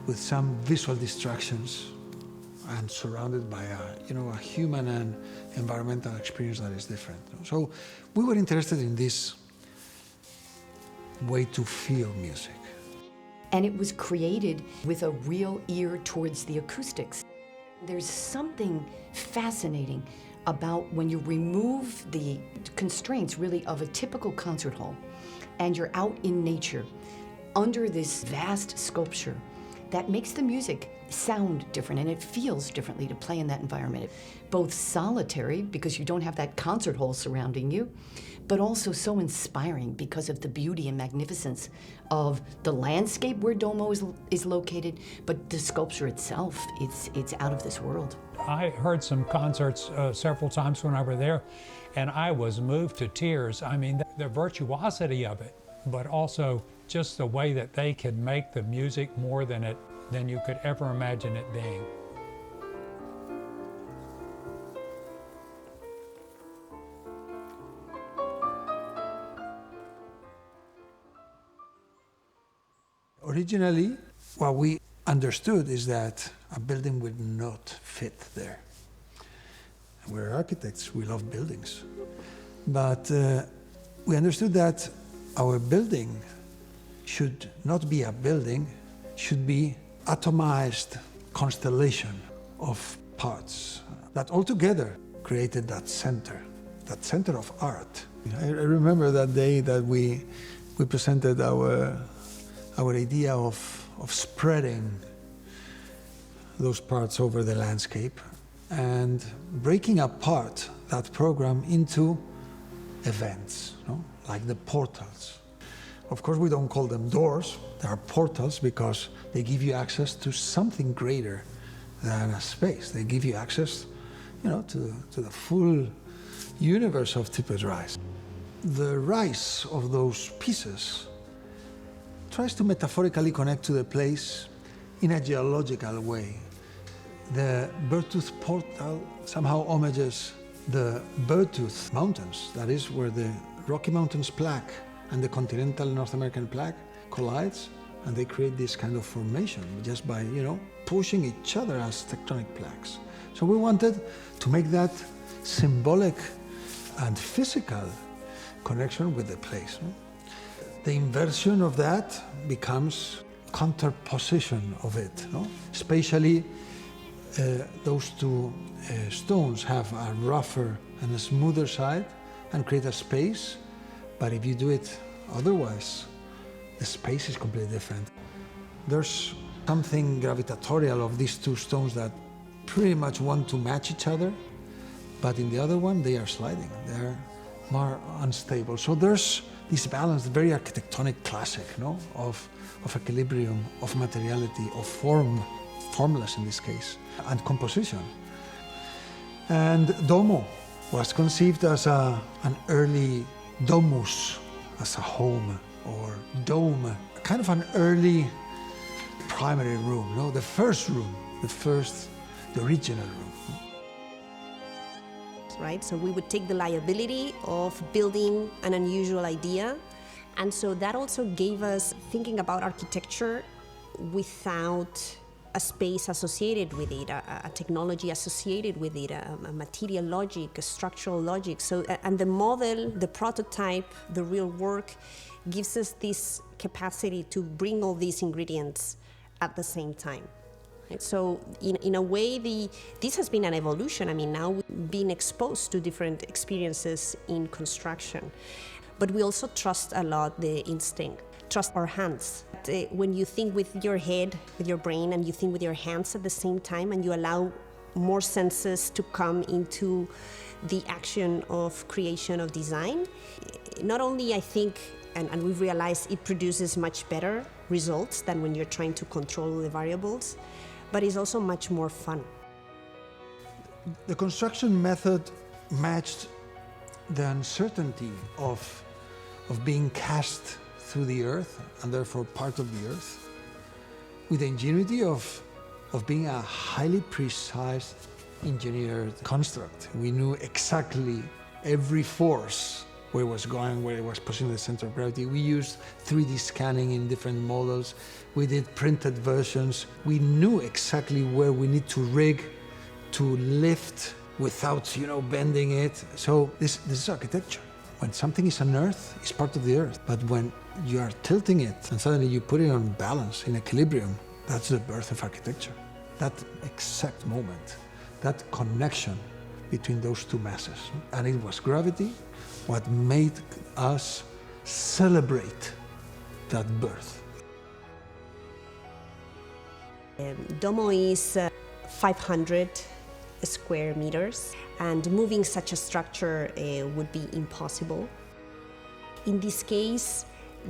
[SPEAKER 9] with some visual distractions, and surrounded by a human and environmental experience that is different. So we were interested in this way to feel music.
[SPEAKER 5] And it was created with a real ear towards the acoustics. There's something fascinating about when you remove the constraints, really, of a typical concert hall, and you're out in nature, under this vast sculpture, that makes the music sound different, and it feels differently to play in that environment. Both solitary, because you don't have that concert hall surrounding you, but also so inspiring because of the beauty and magnificence of the landscape where Domo is located, but the sculpture itself, it's out of this world.
[SPEAKER 13] I heard some concerts several times when I was there, and I was moved to tears. I mean, the virtuosity of it, but also just the way that they could make the music more than you could ever imagine it being.
[SPEAKER 9] Originally, what we understood is that a building would not fit there. We're architects, we love buildings. But we understood that our building should not be a building, should be atomized constellation of parts that altogether created that center of art. I remember that day that we presented our idea of spreading those parts over the landscape and breaking apart that program into events, like the portals. Of course, we don't call them doors, they are portals because they give you access to something greater than a space. They give you access, to the full universe of Tippet Rise. The rise of those pieces tries to metaphorically connect to the place in a geological way. The Birdtooth portal somehow homages the Birdtooth Mountains, that is where the Rocky Mountains plaque and the continental North American plaque collides, and they create this kind of formation just by, pushing each other as tectonic plaques. So we wanted to make that symbolic and physical connection with the place. The inversion of that becomes counterposition of it. Spatially, those two stones have a rougher and a smoother side and create a space, but if you do it otherwise, the space is completely different. There's something gravitatorial of these two stones that pretty much want to match each other, but in the other one, they are sliding. They're more unstable. So there's this balance, very architectonic classic, of equilibrium, of materiality, of form, formless in this case, and composition. And Domo was conceived as an early domus, as a home, or dome, kind of an early primary room, the first room, the original room.
[SPEAKER 8] Right? So we would take the liability of building an unusual idea. And so that also gave us thinking about architecture without a space associated with it, a technology associated with it, a material logic, a structural logic. So, and the model, the prototype, the real work gives us this capacity to bring all these ingredients at the same time. So in a way, this has been an evolution. I mean, now we've been exposed to different experiences in construction, but we also trust a lot the instinct, trust our hands. When you think with your head, with your brain, and you think with your hands at the same time, and you allow more senses to come into the action of creation of design, not only I think, and we've realized it produces much better results than when you're trying to control the variables, but it's also much more fun.
[SPEAKER 9] The construction method matched the uncertainty of being cast through the earth, and therefore part of the earth, with the ingenuity of being a highly precise engineered construct. We knew exactly every force where it was going, where it was pushing the center of gravity. We used 3D scanning in different models. We did printed versions. We knew exactly where we need to rig to lift without, bending it. So this is architecture. When something is on Earth, it's part of the Earth. But when you are tilting it and suddenly you put it on balance, in equilibrium, that's the birth of architecture. That exact moment, that connection between those two masses. And it was gravity what made us celebrate that birth.
[SPEAKER 8] Domo is 500 square meters, and moving such a structure would be impossible. In this case,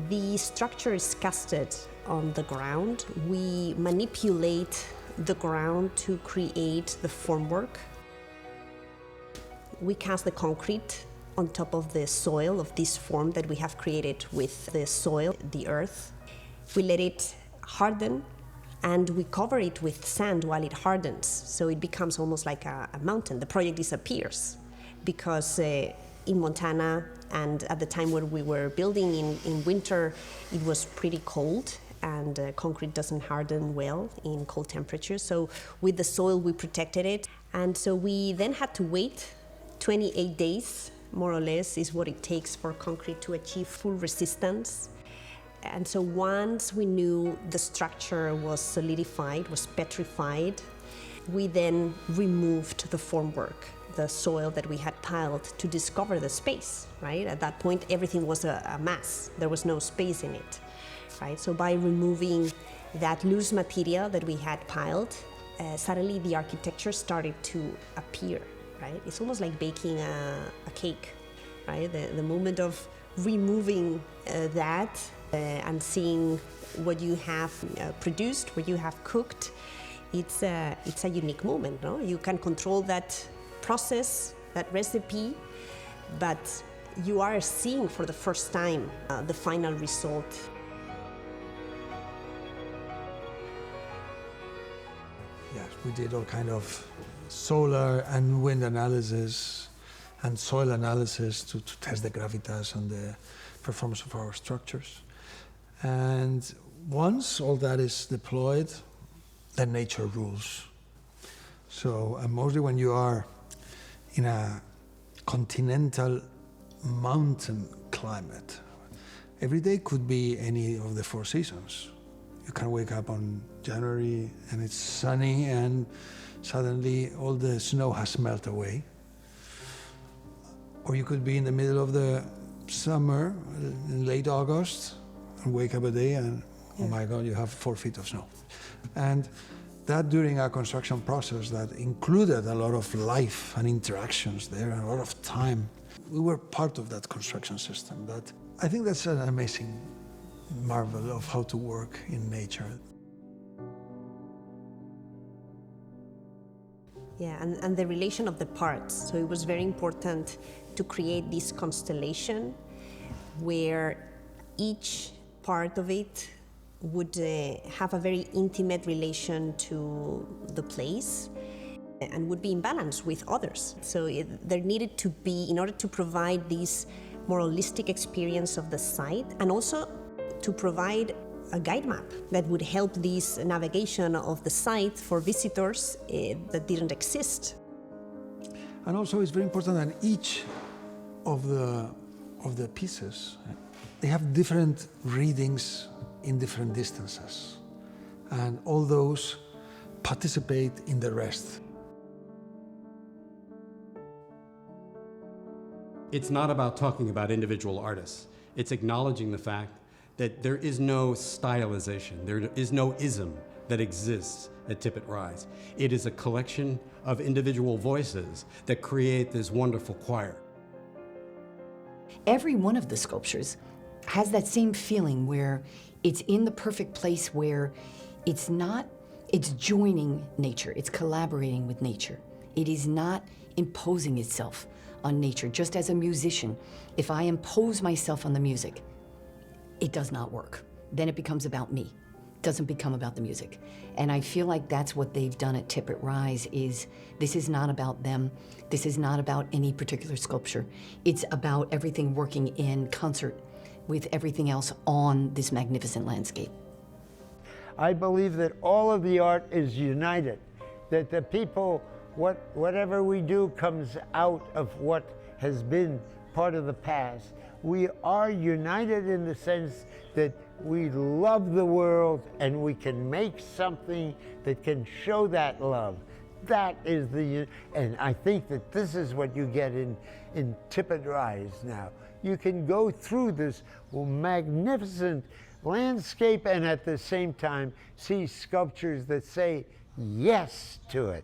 [SPEAKER 8] the structure is casted on the ground. We manipulate the ground to create the formwork. We cast the concrete on top of the soil of this form that we have created with the soil, the earth. We let it harden, and we cover it with sand while it hardens, so it becomes almost like a mountain. The project disappears because in Montana, and at the time when we were building in winter, it was pretty cold, and concrete doesn't harden well in cold temperatures. So with the soil, we protected it. And so we then had to wait 28 days, more or less, is what it takes for concrete to achieve full resistance. And so once we knew the structure was solidified, was petrified, we then removed the formwork, the soil that we had piled, to discover the space, right? At that point, everything was a mass. There was no space in it, right? So by removing that loose material that we had piled, suddenly the architecture started to appear, right? It's almost like baking a cake, right? The moment of removing that and seeing what you have produced, what you have cooked, it's a unique moment, no? You can control that process, that recipe, but you are seeing for the first time the final result.
[SPEAKER 9] Yes, we did all kind of solar and wind analysis and soil analysis to test the gravitas and the performance of our structures. And once all that is deployed, then nature rules. So mostly when you are in a continental mountain climate, every day could be any of the 4 seasons. You can wake up on January and it's sunny and suddenly all the snow has melted away. Or you could be in the middle of the summer, in late August, and wake up a day and, oh my God, you have 4 feet of snow. And that during our construction process that included a lot of life and interactions there and a lot of time. We were part of that construction system. That I think that's an amazing marvel of how to work in nature.
[SPEAKER 8] Yeah, and the relation of the parts. So it was very important to create this constellation where each part of it would have a very intimate relation to the place and would be in balance with others. So there needed to be, in order to provide this more holistic experience of the site, and also to provide a guide map that would help this navigation of the site for visitors that didn't exist.
[SPEAKER 9] And also it's very important that each of the pieces, they have different readings in different distances, and all those participate in the rest.
[SPEAKER 11] It's not about talking about individual artists. It's acknowledging the fact that there is no stylization, there is no ism that exists at Tippet Rise. It is a collection of individual voices that create this wonderful choir.
[SPEAKER 5] Every one of the sculptures has that same feeling where it's in the perfect place, where it's joining nature, it's collaborating with nature. It is not imposing itself on nature. Just as a musician, if I impose myself on the music, it does not work. Then it becomes about me. doesn't become about the music. And I feel like that's what they've done at Tippet Rise is this is not about them. This is not about any particular sculpture. It's about everything working in concert with everything else on this magnificent landscape.
[SPEAKER 10] I believe that all of the art is united, that the people, whatever we do comes out of what has been part of the past. We are united in the sense that we love the world and we can make something that can show that love. That is and I think that this is what you get in Tippet Rise now. You can go through this magnificent landscape and at the same time see sculptures that say yes to it.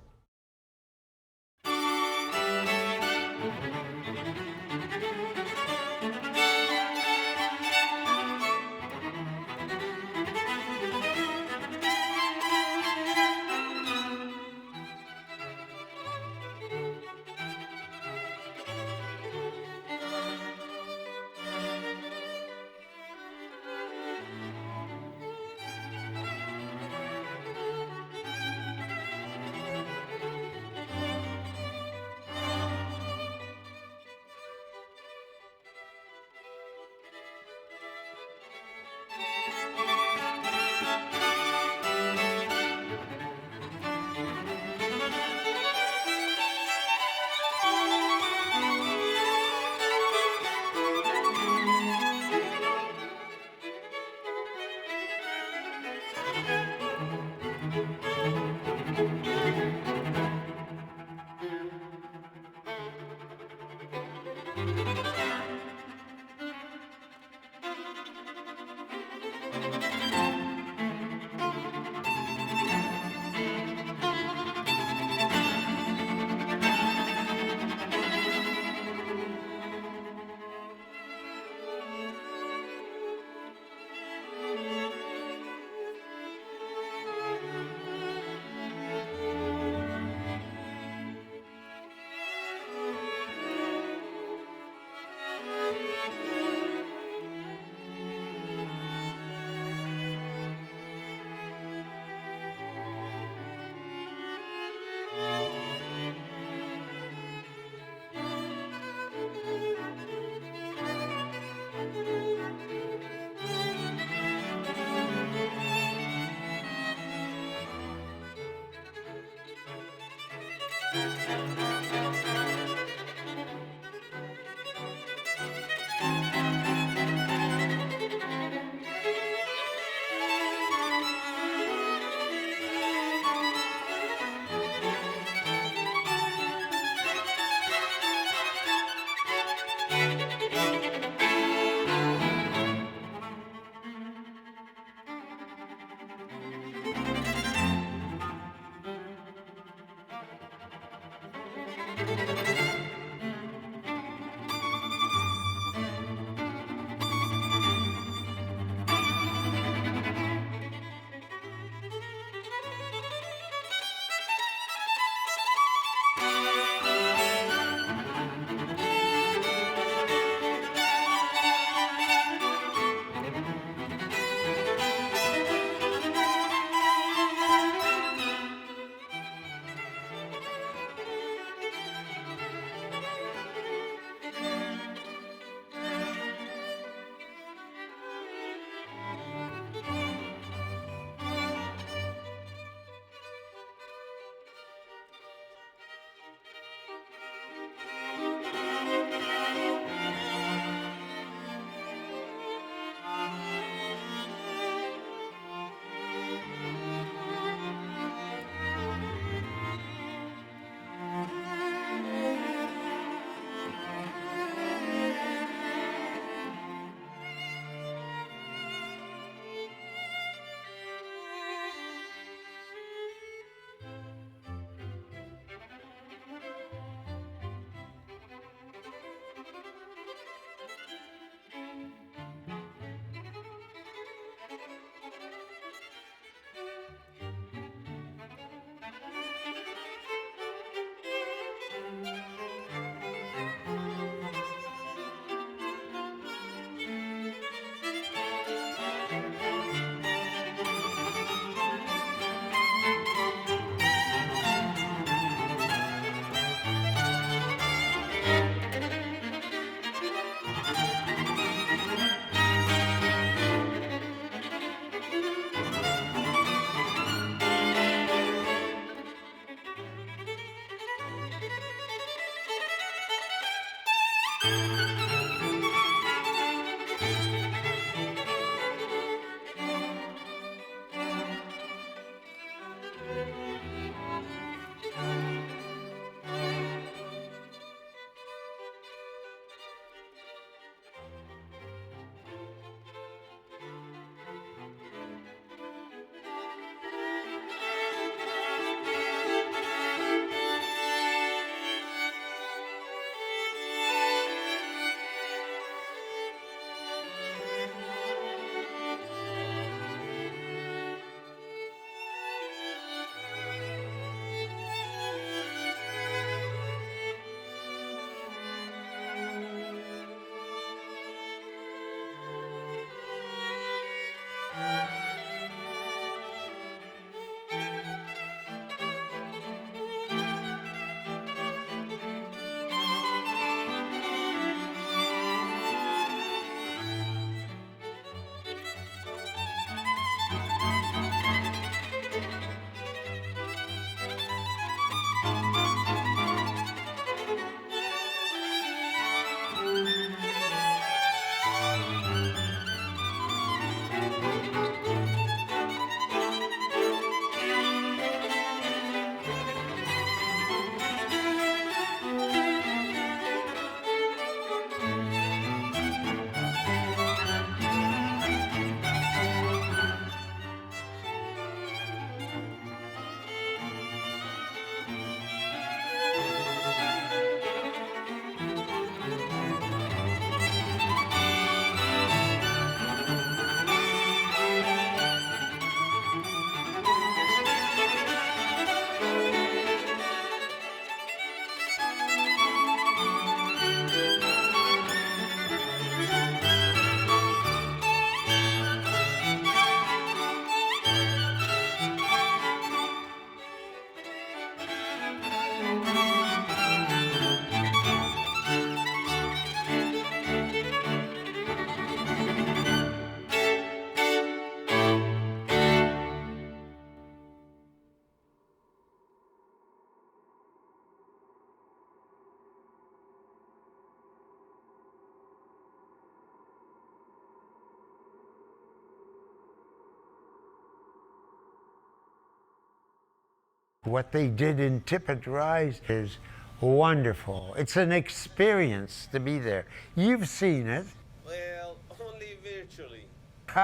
[SPEAKER 10] What they did in Tippet Rise is wonderful. It's an experience to be there. You've seen it.
[SPEAKER 1] Well, only virtually. No,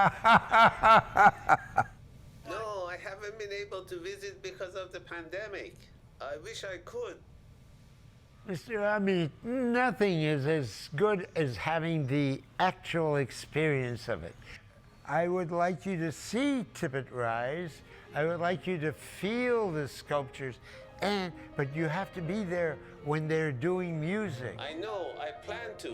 [SPEAKER 1] I haven't been able to visit because of the pandemic. I wish I could.
[SPEAKER 10] Mr. Hamid, nothing is as good as having the actual experience of it. I would like you to see Tippet Rise. I would like you to feel the sculptures, but you have to be there when they're doing music.
[SPEAKER 1] I know, I plan to.